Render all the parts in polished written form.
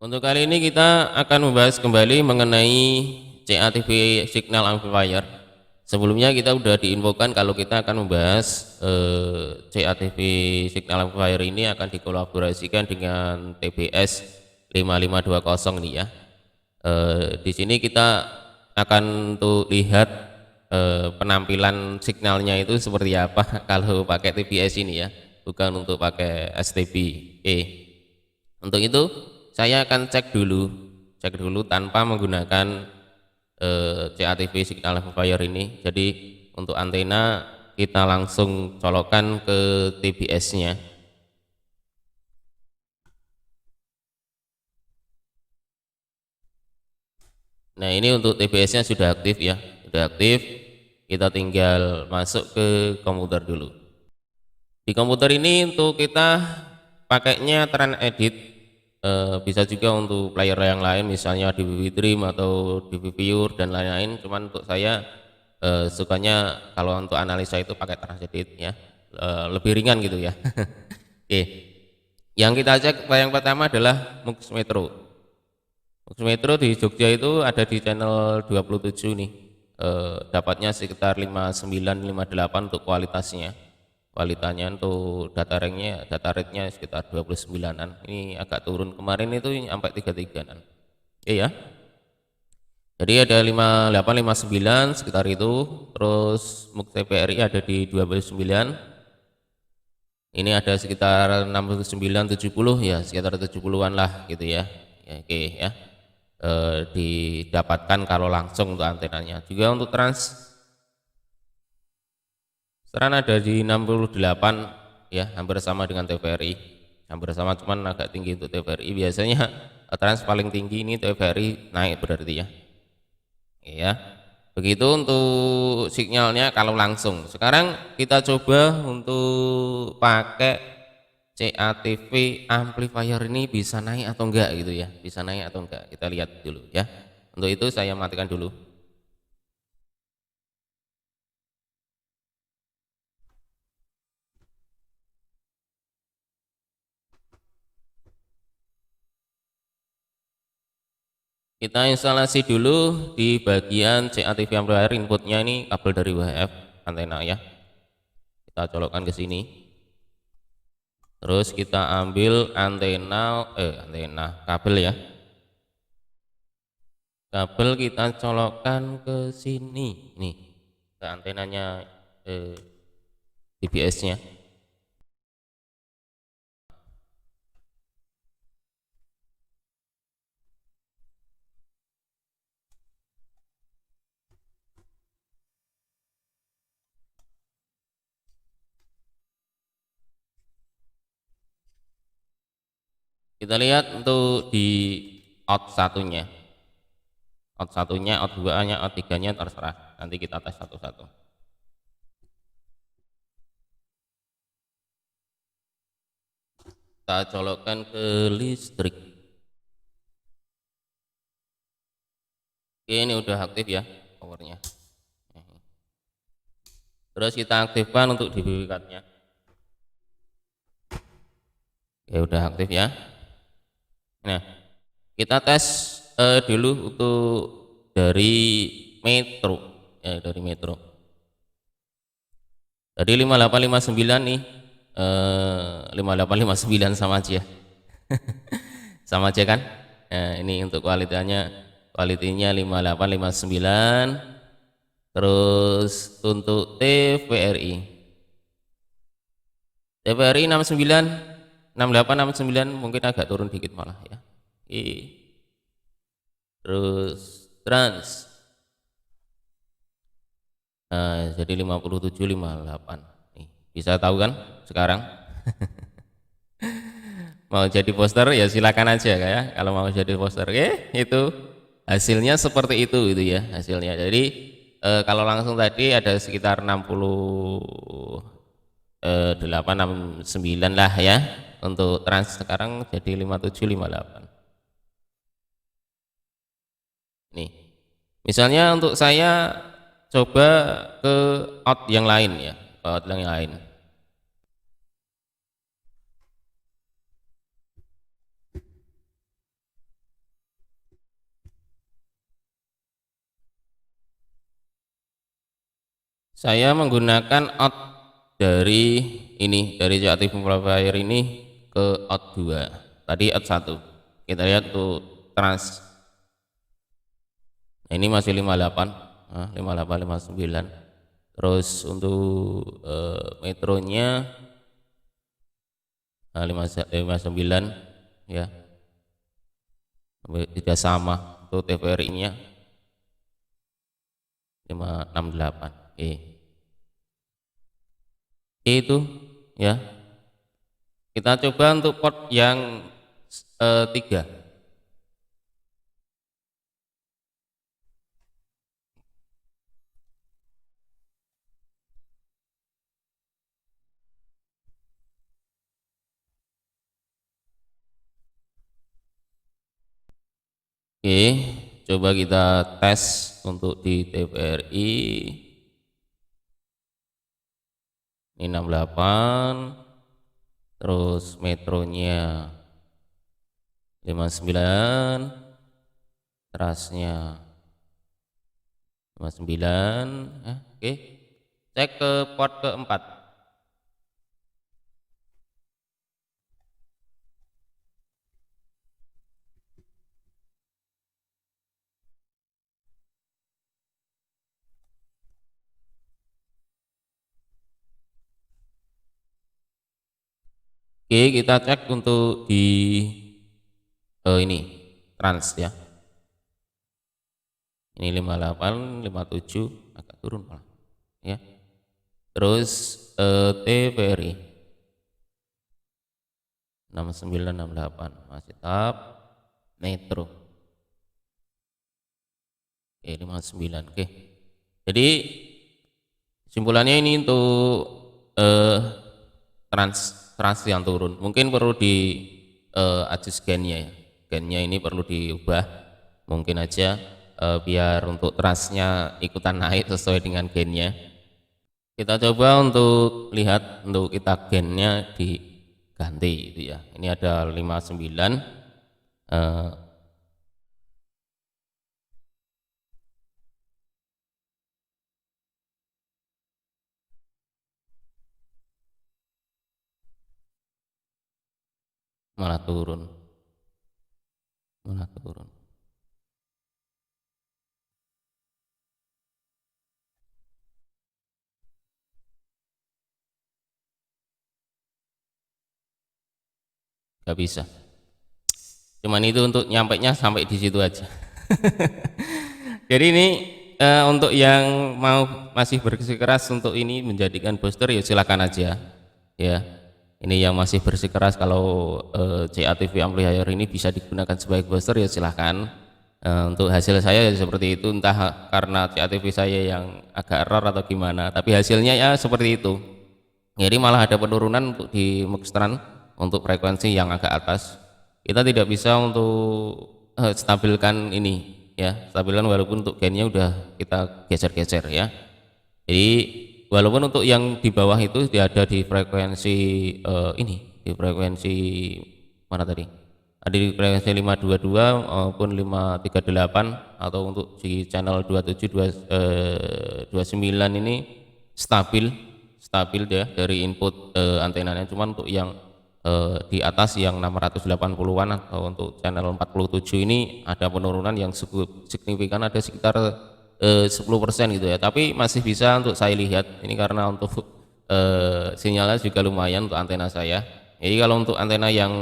Untuk kali ini kita akan membahas kembali mengenai CATV Signal Amplifier. Sebelumnya kita sudah diinfokan kalau kita akan membahas CATV Signal Amplifier ini akan dikolaborasikan dengan TBS 5520 ini ya. Di sini kita akan untuk lihat penampilan signalnya itu seperti apa kalau pakai TBS ini ya, bukan untuk pakai STB. Untuk itu saya akan cek dulu tanpa menggunakan CATV Signal Amplifier ini. Jadi untuk antena kita langsung colokkan ke TBS-nya. Nah ini untuk TBS-nya sudah aktif ya, sudah aktif. Kita tinggal masuk ke komputer dulu. Di komputer ini untuk kita pakainya Trend Edit. Bisa juga untuk player yang lain, misalnya DVB Dream atau DVB Pure dan lain-lain. Cuman untuk saya sukanya kalau untuk analisa itu pakai Trend Edit ya, lebih ringan gitu ya. Oke, yang kita cek yang pertama adalah Mux Metro. Mux Metro di Jogja itu ada di channel 27 nih. Dapatnya sekitar 5958 untuk kualitasnya untuk data rate-nya sekitar 29-an. Ini agak turun, kemarin itu sampai 33-an. Ya. Jadi ada 5859 sekitar itu. Terus MUX TVRI ada di 29. Ini ada sekitar 6970 ya, sekitar 70-an lah gitu ya. Oke ya. Didapatkan kalau langsung untuk antenanya. Juga untuk trans ada di 68 ya, hampir sama dengan TVRI, hampir sama, cuman agak tinggi untuk TVRI. Biasanya trans paling tinggi, ini TVRI naik berarti ya. Begitu untuk sinyalnya kalau langsung. Sekarang kita coba untuk pakai CATV amplifier ini bisa naik atau enggak gitu ya, bisa naik atau enggak, kita lihat dulu ya. Untuk itu saya matikan dulu. Kita instalasi dulu di bagian CATV amplifier. Inputnya ini kabel dari UHF antena ya, kita colokkan ke sini. Terus kita ambil antena kabel ya, kabel kita colokkan ke sini nih, ke antenanya TBS-nya. Kita lihat untuk di out satunya, out 2-nya, out 3-nya terserah, nanti kita tes satu-satu. Kita colokkan ke listrik. Oke, ini udah aktif ya powernya. Terus kita aktifkan untuk DBW card-nya. Ya udah aktif ya. Nah, kita tes dulu untuk dari Metro ya, dari Metro. Tadi 5859 nih, 5859 sama aja. Sama aja kan? Nah, ini untuk kualitasnya 5859. Terus untuk TVRI 69 6869 mungkin agak turun dikit malah ya. Terus trans jadi 5758 nih, bisa tahu kan sekarang. Mau jadi poster ya silakan aja ya, kalau mau jadi poster. Itu hasilnya seperti itu ya hasilnya. Jadi kalau langsung tadi ada sekitar 6869 lah ya. Untuk trans sekarang jadi 5758. Nih, misalnya untuk saya coba ke out yang lain ya, ke out yang lain. Saya menggunakan out dari ini, dari CATV amplifier ini ke out 2. Tadi out 1. Kita lihat tuh trans. Nah, ini masih 58, 58 59. Terus untuk metronya 59 ya. Tidak sama untuk TVRI-nya 568. Itu ya. Kita coba untuk port yang 3. Oke, coba kita tes untuk di TVRI. Ini 68, terus metronya 59, trasnya 59. Oke, cek ke port keempat. Oke, kita cek untuk di ini trans ya. Ini 58, 57 agak turun malah ya. Terus TVRI 69 68 masih tetap metro. Oke, 59. Oke. Jadi kesimpulannya ini untuk trans yang turun. Mungkin perlu di adjust gennya ya. Gennya ini perlu diubah. Mungkin aja biar untuk transnya ikutan naik sesuai dengan gennya. Kita coba untuk lihat untuk kita gennya diganti itu ya. Ini ada 59 malah turun. Gak bisa. Cuman itu untuk nyampainya sampai di situ aja. Jadi ini untuk yang mau masih bersikeras untuk ini menjadikan booster ya silakan aja ya. Ini yang masih bersikeras kalau CATV amplifier ini bisa digunakan sebagai booster ya silahkan. Untuk hasil saya ya seperti itu, entah karena CATV saya yang agak error atau gimana, tapi hasilnya ya seperti itu. Jadi malah ada penurunan untuk di Muxtran untuk frekuensi yang agak atas. Kita tidak bisa untuk stabilkan ini ya, stabilkan walaupun untuk gainnya udah kita geser-geser ya. Jadi walaupun untuk yang di bawah itu dia ada di frekuensi ini, di frekuensi mana tadi? Ada di frekuensi 522 maupun 538 atau untuk di channel 27 29 ini stabil ya dari input antenanya. Cuman untuk yang di atas yang 680-an atau untuk channel 47 ini ada penurunan yang signifikan, ada sekitar 10% gitu ya, tapi masih bisa untuk saya lihat ini karena untuk sinyalnya juga lumayan untuk antena saya. Jadi kalau untuk antena yang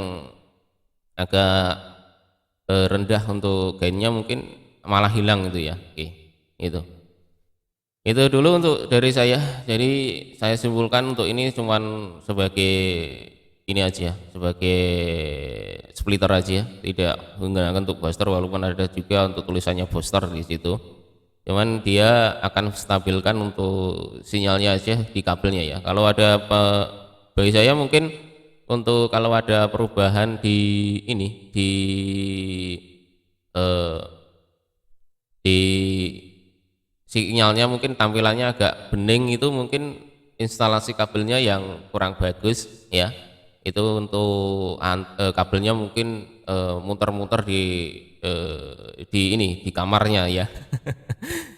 agak rendah untuk gainnya mungkin malah hilang gitu ya. Oke, itu dulu untuk dari saya. Jadi saya simpulkan untuk ini cuman sebagai ini aja, sebagai splitter aja, tidak menggunakan untuk booster, walaupun ada juga untuk tulisannya booster di situ. Cuman dia akan stabilkan untuk sinyalnya aja di kabelnya ya. Kalau ada bagi saya mungkin untuk kalau ada perubahan di ini di sinyalnya, mungkin tampilannya agak bening, itu mungkin instalasi kabelnya yang kurang bagus ya. Itu untuk kabelnya mungkin muter-muter di kamarnya ya.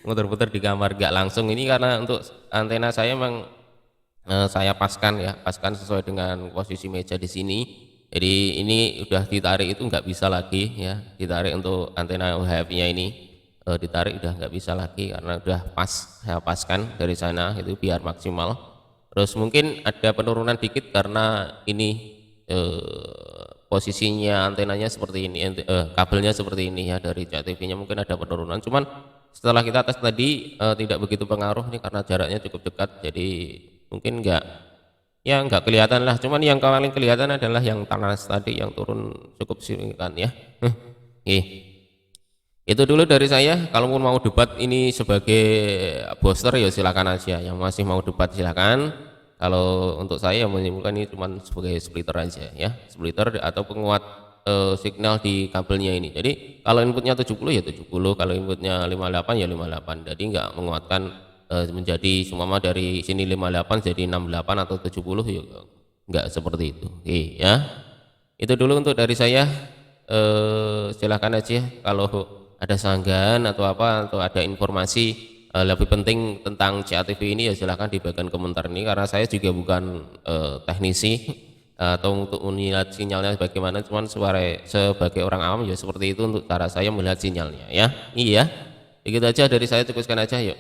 Muter-muter di kamar, nggak langsung ini karena untuk antena saya memang saya paskan ya, paskan sesuai dengan posisi meja di sini. Jadi ini udah ditarik itu nggak bisa lagi ya, ditarik untuk antena UHF-nya ini ditarik udah nggak bisa lagi karena udah pas, saya paskan dari sana itu biar maksimal. Terus mungkin ada penurunan dikit karena ini posisinya antenanya seperti ini, kabelnya seperti ini ya, dari CATV-nya mungkin ada penurunan. Cuman setelah kita tes tadi tidak begitu pengaruh nih karena jaraknya cukup dekat, jadi mungkin nggak kelihatan lah. Cuman yang paling kelihatan adalah yang panas tadi yang turun cukup signifikan ya. Oke. Itu dulu dari saya. Kalau mau debat ini sebagai booster ya silakan aja. Yang masih mau debat silakan. Kalau untuk saya menyimpulkan ini cuma sebagai splitter aja ya, splitter atau penguat signal di kabelnya ini. Jadi kalau inputnya 70 ya 70, kalau inputnya 58 ya 58. Jadi nggak menguatkan menjadi sumama dari sini 58 jadi 68 atau 70 ya nggak seperti itu. Oke ya. Itu dulu untuk dari saya. Silakan aja kalau ada sanggahan atau apa atau ada informasi lebih penting tentang CATV ini ya silahkan di bagian komentar ini, karena saya juga bukan teknisi atau untuk melihat sinyalnya bagaimana, cuman sebagai orang awam ya seperti itu untuk cara saya melihat sinyalnya ya. Iya begitu aja dari saya, cukupkan aja yuk.